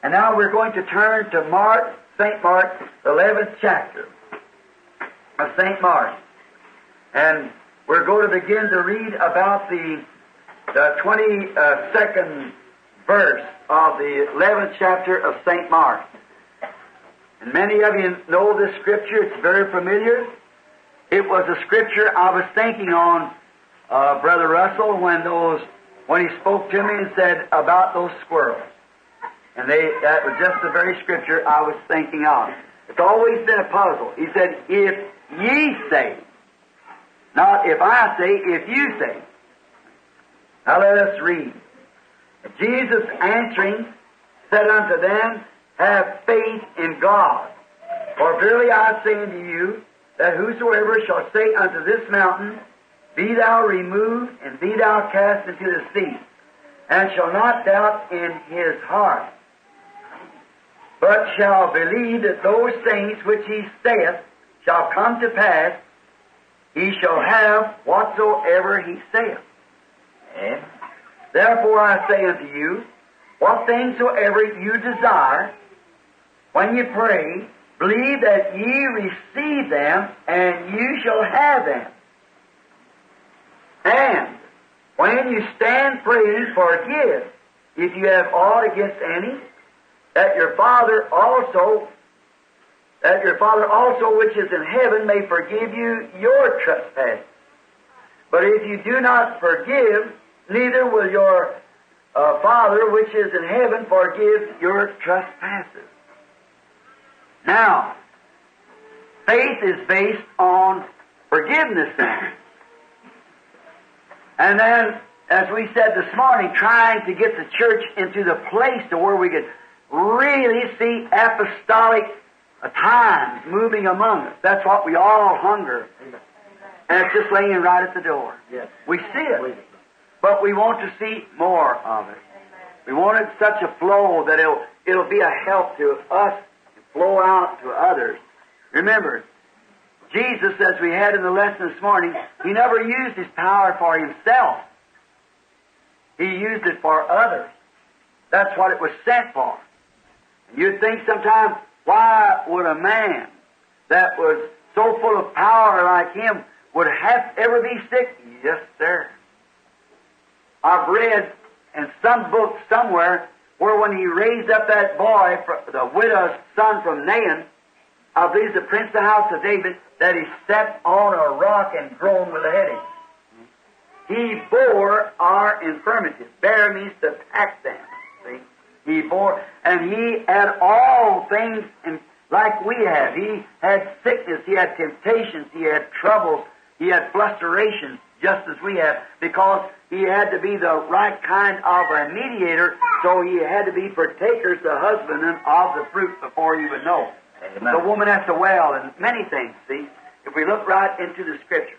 And now we're going to turn to Mark, St. Mark, the 11th chapter of St. Mark. And we're going to begin to read about the 22nd verse of the 11th chapter of St. Mark. And many of you know this scripture. It's very familiar. It was a scripture I was thinking on, Brother Russell, when he spoke to me and said about those squirrels. And that was just the very scripture I was thinking of. It's always been a puzzle. He said, if ye say, not if I say, if you say. Now let us read. Jesus answering said unto them, have faith in God. For verily I say unto you, that whosoever shall say unto this mountain, be thou removed, and be thou cast into the sea, and shall not doubt in his heart, but shall believe that those things which he saith shall come to pass, he shall have whatsoever he saith. And therefore I say unto you, what things soever you desire, when you pray, believe that ye receive them, and you shall have them. And when you stand praying, forgive, if you have aught against any, that your Father also which is in heaven may forgive you your trespasses. But if you do not forgive, neither will your Father which is in heaven forgive your trespasses. Now, faith is based on forgiveness then. And then, as we said this morning, trying to get the church into the place to where we could really see apostolic times moving among us. That's what we all hunger. And it's just laying right at the door. Yes. We see it, but we want to see more of it. We want it such a flow that it'll be a help to us and flow out to others. Remember, Jesus, as we had in the lesson this morning, He never used His power for Himself. He used it for others. That's what it was sent for. And you'd think sometimes, why would a man that was so full of power like Him would ever be sick? Yes, sir. I've read in some book somewhere where when He raised up that boy, the widow's son from Nain, I believe the prince of the house of David, that he stepped on a rock and groaned with a headache. He bore our infirmities. Bear means to pack them. See? He bore, and He had all things like we have. He had sickness, He had temptations, He had troubles, He had flusterations, just as we have, because He had to be the right kind of a mediator, so He had to be partakers, the husbandman of the fruit before He would know. Amen. The woman at the well and many things, see, if we look right into the Scripture.